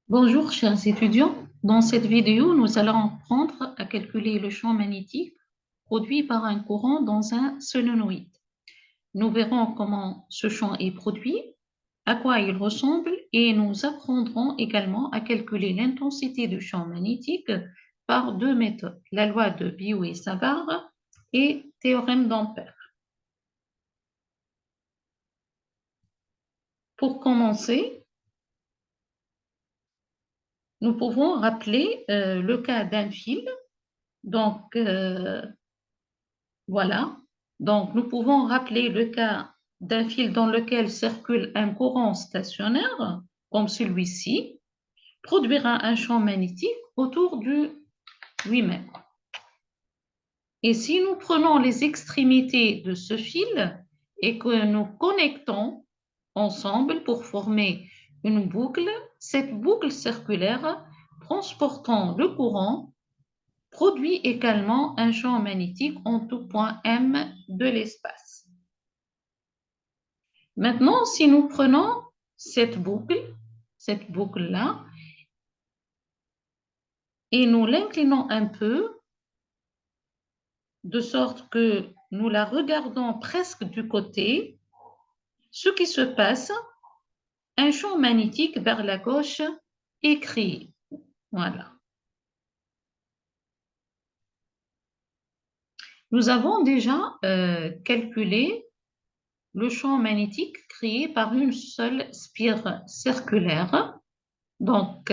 Bonjour, chers étudiants. Dans cette vidéo, nous allons apprendre à calculer le champ magnétique produit par un courant dans un solénoïde. Nous verrons comment ce champ est produit, à quoi il ressemble et nous apprendrons également à calculer l'intensité du champ magnétique par deux méthodes, la loi de Biot et Savart et théorème d'Ampère. Pour commencer, nous pouvons rappeler le cas d'un fil. Donc, voilà. Donc, nous pouvons rappeler le cas d'un fil dans lequel circule un courant stationnaire, comme celui-ci, produira un champ magnétique autour du lui-même. Et si nous prenons les extrémités de ce fil et que nous connectons ensemble pour former une boucle, cette boucle circulaire transportant le courant produit également un champ magnétique en tout point M de l'espace. Maintenant, si nous prenons cette boucle-là, et nous l'inclinons un peu, de sorte que nous la regardons presque du côté, ce qui se passe, un champ magnétique vers la gauche est créé. Voilà. Nous avons déjà calculé le champ magnétique créé par une seule spire circulaire, donc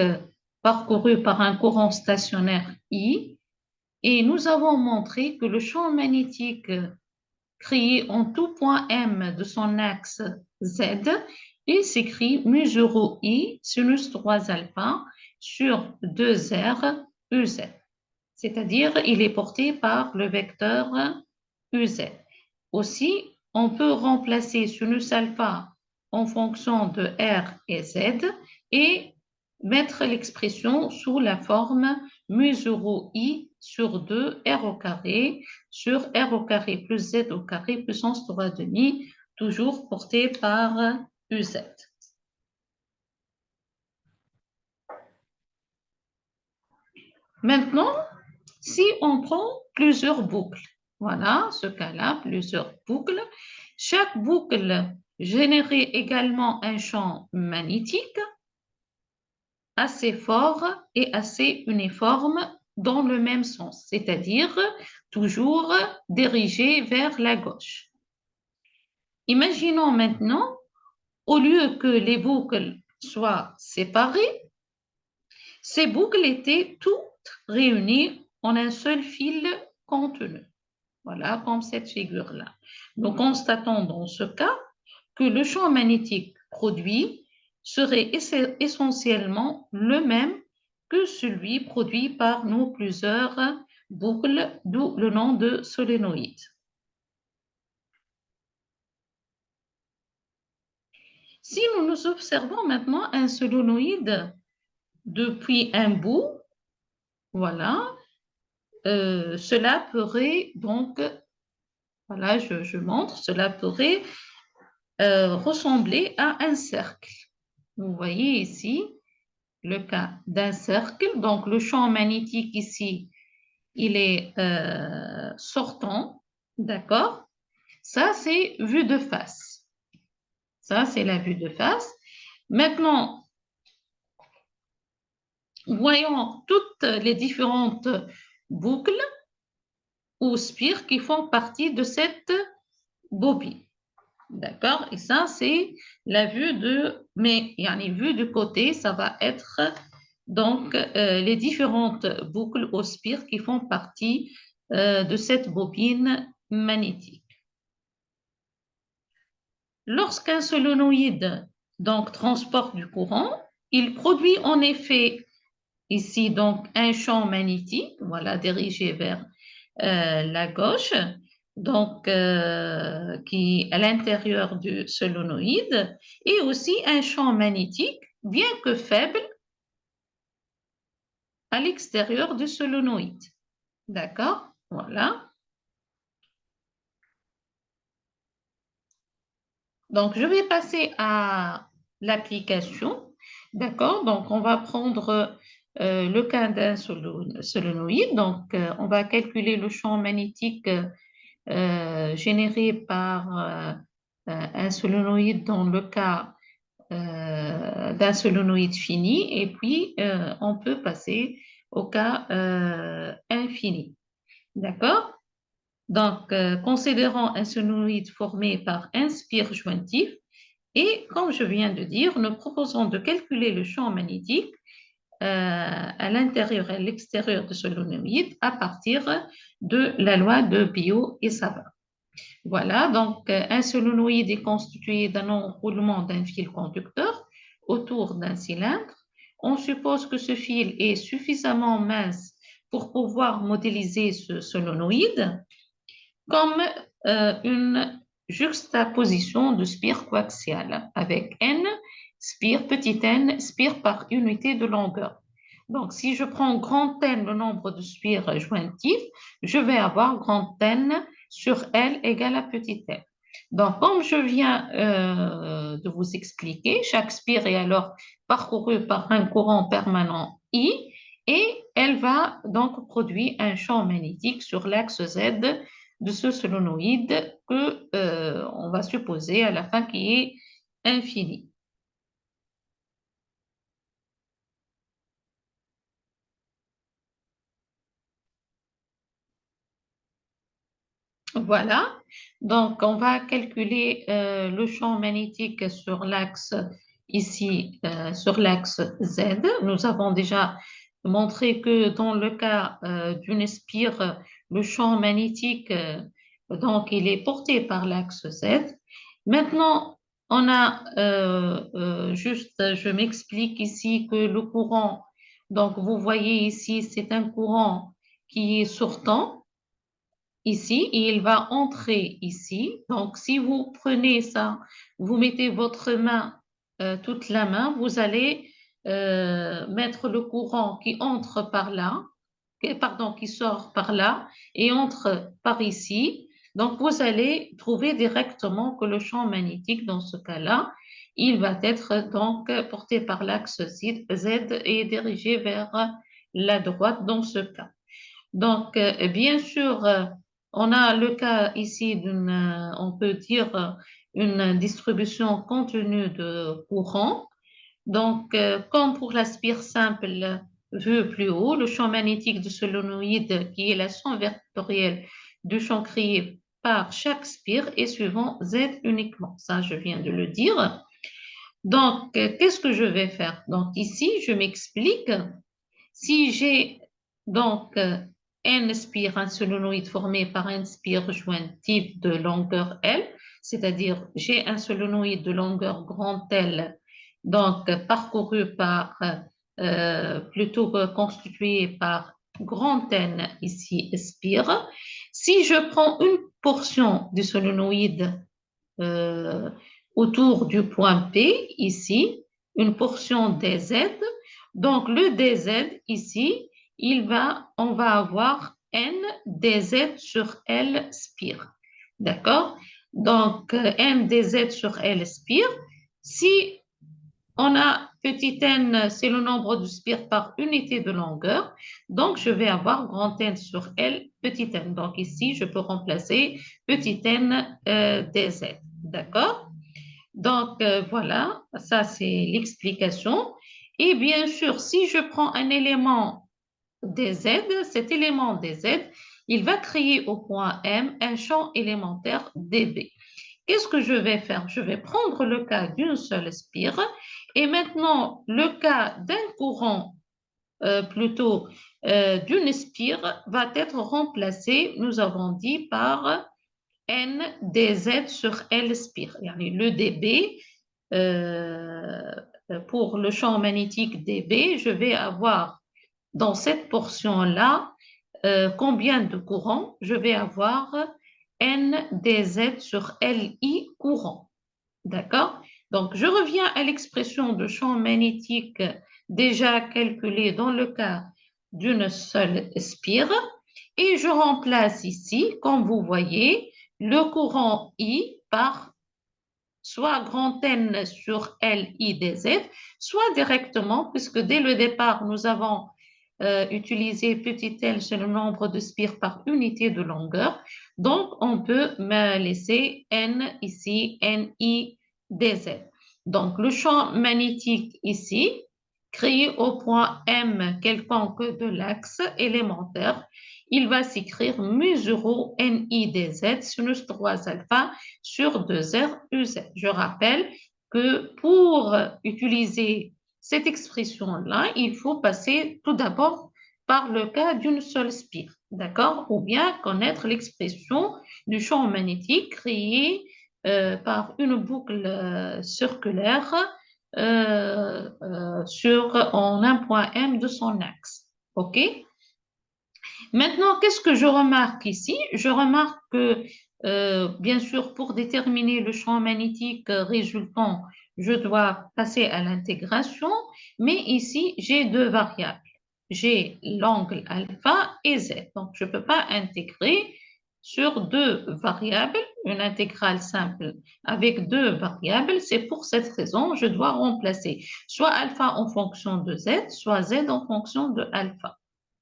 parcourue par un courant stationnaire I, et nous avons montré que le champ magnétique créé en tout point M de son axe Z, il s'écrit mu0 I sinus 3 alpha sur 2R UZ, c'est-à-dire il est porté par le vecteur UZ. Aussi, on peut remplacer sinus alpha en fonction de R et Z et mettre l'expression sous la forme mu0 I sur 2 R au carré sur R au carré plus Z au carré puissance 3 demi, toujours porté par UZ. Maintenant, si on prend plusieurs boucles, voilà, ce cas-là, plusieurs boucles, chaque boucle générait également un champ magnétique assez fort et assez uniforme dans le même sens, c'est-à-dire toujours dirigé vers la gauche. Imaginons maintenant, au lieu que les boucles soient séparées, ces boucles étaient toutes réunies en un seul fil contenu. Voilà, comme cette figure-là. Nous constatons dans ce cas que le champ magnétique produit serait essentiellement le même que celui produit par nos plusieurs boucles, d'où le nom de solénoïde. Si nous nous observons maintenant un solénoïde depuis un bout, voilà, cela pourrait donc, voilà, je montre, cela pourrait ressembler à un cercle. Vous voyez ici le cas d'un cercle. Donc, le champ magnétique ici, il est sortant, d'accord? Ça, c'est vue de face. Ça, c'est la vue de face. Maintenant, voyons toutes les différentes boucles ou spires qui font partie de cette bobine. D'accord? Et ça, c'est la vue de, mais il y a une vue du côté, ça va être donc les différentes boucles ou spires qui font partie de cette bobine magnétique. Lorsqu'un solénoïde donc transporte du courant, il produit en effet ici donc un champ magnétique, voilà, dirigé vers la gauche, donc qui est à l'intérieur du solénoïde, et aussi un champ magnétique, bien que faible, à l'extérieur du solénoïde. D'accord? Voilà. Donc, je vais passer à l'application. D'accord? Donc, on va prendre le cas d'un solénoïde. Donc, on va calculer le champ magnétique généré par un solénoïde dans le cas d'un solénoïde fini. Et puis, on peut passer au cas infini. D'accord? Donc, considérons un solénoïde formé par un spire jointif. Et comme je viens de dire, nous proposons de calculer le champ magnétique à l'intérieur et à l'extérieur de ce solénoïde à partir de la loi de Biot et Savart. Voilà, donc un solénoïde est constitué d'un enroulement d'un fil conducteur autour d'un cylindre. On suppose que ce fil est suffisamment mince pour pouvoir modéliser ce solénoïde comme une juxtaposition de spires coaxiales avec n, petit n, spires par unité de longueur. Donc, si je prends grand N, le nombre de spires jointifs, je vais avoir grand N sur L égale à petit n. Donc, comme je viens de vous expliquer, chaque spire est alors parcourue par un courant permanent I et elle va donc produire un champ magnétique sur l'axe Z de ce solénoïde que on va supposer à la fin qui est infini. Voilà, donc on va calculer le champ magnétique sur l'axe ici, sur l'axe Z. Nous avons déjà montré que dans le cas d'une spire, le champ magnétique, donc il est porté par l'axe Z. Maintenant, on a juste, je m'explique ici que le courant, donc vous voyez ici, c'est un courant qui est sortant ici et il va entrer ici. Donc, si vous prenez ça, vous mettez votre main, toute la main, vous allez mettre le courant qui entre par là, pardon, qui sort par là et entre par ici. Donc, vous allez trouver directement que le champ magnétique, dans ce cas-là, il va être donc porté par l'axe Z et dirigé vers la droite dans ce cas. Donc, bien sûr, on a le cas ici d'une, on peut dire, une distribution continue de courant. Donc, comme pour la spire simple vue plus haut, le champ magnétique de solénoïde, qui est la somme vectorielle du champ créé par chaque spire, est suivant Z uniquement. Ça, je viens de le dire. Donc, qu'est-ce que je vais faire? Donc, ici, je m'explique. Si j'ai donc n spire, un solénoïde formé par un spire jointif de longueur L, c'est-à-dire j'ai un solénoïde de longueur grand L, donc parcouru par, plutôt constitué par grand N ici spire. Si je prends une portion du solénoïde euh, autour du point P, ici, une portion dz. Donc, le dz, ici, on va avoir n dz sur L spire. D'accord? Donc, n dz sur L spire. Si on a petit n, c'est le nombre de spires par unité de longueur. Donc, je vais avoir grand N sur L, petit n. Donc, ici, je peux remplacer petit n dz. D'accord? Donc, voilà, ça c'est l'explication. Et bien sûr, si je prends un élément dz, cet élément dz, il va créer au point M un champ élémentaire dB. Qu'est-ce que je vais faire? Je vais prendre le cas d'une seule spire et maintenant le cas d'un courant, plutôt d'une spire, va être remplacé, nous avons dit, par n dz sur L spire. Le dB, pour le champ magnétique dB, je vais avoir dans cette portion-là combien de courant? Je vais avoir n dz sur Li courant. D'accord? Donc, je reviens à l'expression de champ magnétique déjà calculée dans le cas d'une seule spire et je remplace ici, comme vous voyez, le courant I par soit grand N sur L, I, DZ, soit directement, puisque dès le départ, nous avons utilisé petit l, c'est le nombre de spires par unité de longueur. Donc, on peut me laisser N ici, N, I, DZ. Donc, le champ magnétique ici, créé au point M quelconque de l'axe élémentaire, il va s'écrire mu0 NIDZ sinus 3 alpha sur 2R UZ. Je rappelle que pour utiliser cette expression-là, il faut passer tout d'abord par le cas d'une seule spire, d'accord? Ou bien connaître l'expression du champ magnétique créé par une boucle circulaire en un point M de son axe. OK? Maintenant, qu'est-ce que je remarque ici? Je remarque que, bien sûr, pour déterminer le champ magnétique résultant, je dois passer à l'intégration, mais ici, j'ai deux variables. J'ai l'angle alpha et z. Donc, je ne peux pas intégrer sur deux variables, une intégrale simple avec deux variables. C'est pour cette raison, je dois remplacer soit alpha en fonction de z, soit z en fonction de alpha.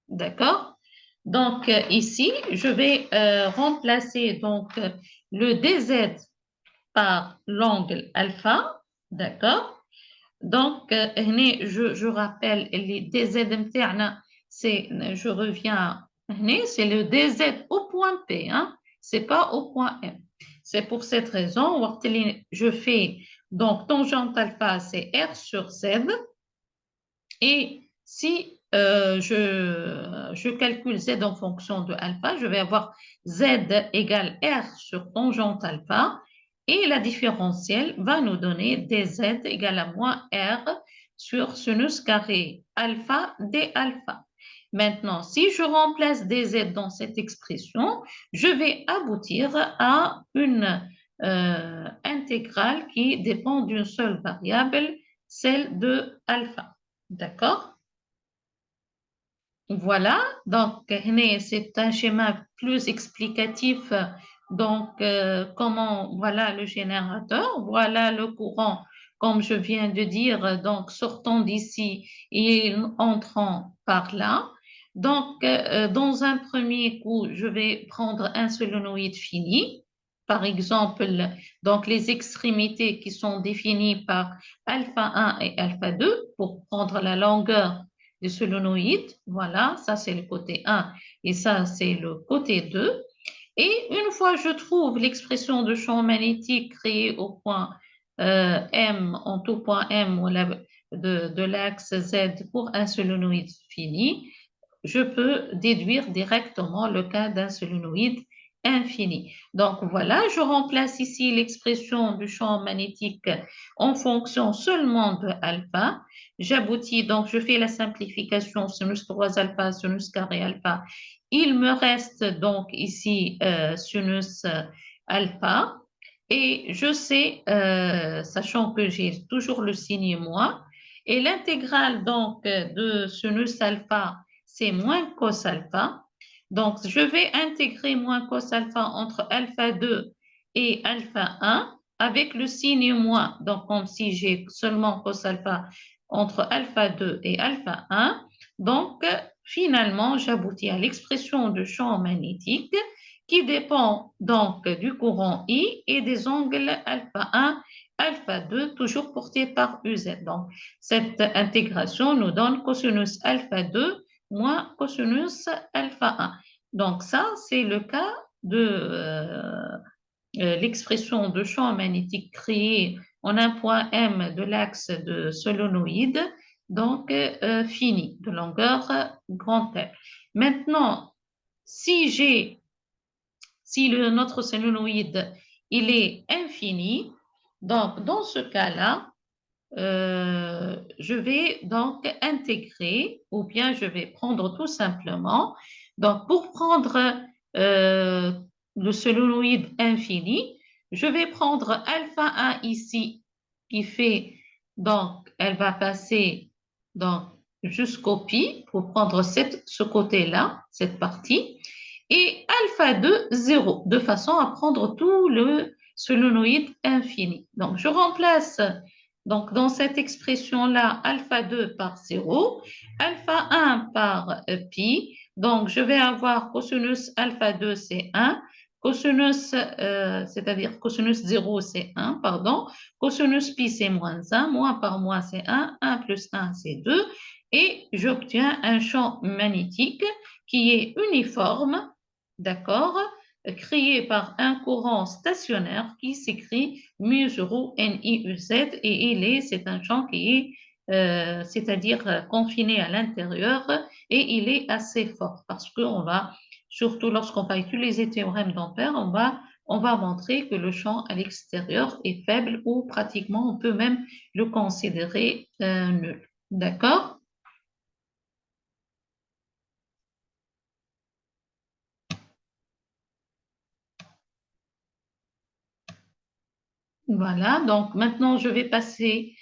D'accord? Donc, ici, je vais remplacer donc, le dz par l'angle alpha. D'accord? Donc, je rappelle, les dz متاعنا, je reviens, c'est le dz au point P, hein? C'est pas au point M. C'est pour cette raison, je fais, donc, tangente alpha, c'est R sur Z. Et si je calcule Z en fonction de alpha, je vais avoir Z égale R sur tangente alpha. Et la différentielle va nous donner dz égale à moins R sur sinus carré alpha d alpha. Maintenant, si je remplace dz dans cette expression, je vais aboutir à une intégrale qui dépend d'une seule variable, celle de alpha. D'accord? Voilà, donc c'est un schéma plus explicatif. Donc, comment, voilà le générateur, voilà le courant, comme je viens de dire, donc sortant d'ici et entrant par là. Donc, dans un premier coup, je vais prendre un solénoïde fini. Par exemple, donc les extrémités qui sont définies par alpha 1 et alpha 2 pour prendre la longueur du solénoïde. Voilà, ça c'est le côté 1 et ça c'est le côté 2. Et une fois que je trouve l'expression de champ magnétique créée au point M, en tout point M de l'axe Z pour un solénoïde fini, je peux déduire directement le cas d'un solénoïde infini. Donc voilà, je remplace ici l'expression du champ magnétique en fonction seulement de alpha. J'aboutis, donc je fais la simplification sinus 3 alpha, sinus carré alpha. Il me reste donc ici sinus alpha. Et je sais, sachant que j'ai toujours le signe moins, et l'intégrale donc de sinus alpha, c'est moins cos alpha. Donc, je vais intégrer moins cos alpha entre alpha 2 et alpha 1 avec le signe moins. Donc, comme si j'ai seulement cos alpha entre alpha 2 et alpha 1. Donc, finalement, j'aboutis à l'expression de champ magnétique qui dépend donc du courant I et des angles alpha 1, alpha 2, toujours portés par UZ. Donc, cette intégration nous donne cosinus alpha 2 moins cosinus alpha 1. Donc, ça, c'est le cas de l'expression de champ magnétique créé en un point M de l'axe de solénoïde, donc fini, de longueur grand L. Maintenant, si notre solénoïde il est infini, donc dans ce cas-là, je vais donc intégrer ou bien je vais prendre tout simplement, donc pour prendre le solénoïde infini, je vais prendre alpha 1 ici qui fait, donc elle va passer donc, jusqu'au pi pour prendre ce côté-là, cette partie, et alpha 2, 0, de façon à prendre tout le solénoïde infini. Donc, je remplace donc, dans cette expression-là alpha 2 par 0, alpha 1 par pi. Donc, je vais avoir cosinus alpha 2, c'est 1. Cosinus, c'est-à-dire cosinus 0, c'est 1, pardon. Cosinus pi, c'est moins 1. Moins par moins, c'est 1. 1 plus 1, c'est 2. Et j'obtiens un champ magnétique qui est uniforme, d'accord, créé par un courant stationnaire qui s'écrit mu0 NIUZ et c'est un champ qui est, c'est-à-dire confiné à l'intérieur et il est assez fort parce qu'on va, surtout lorsqu'on va utiliser le théorème d'Ampère, on va montrer que le champ à l'extérieur est faible ou pratiquement on peut même le considérer nul. D'accord? Voilà, donc maintenant je vais passer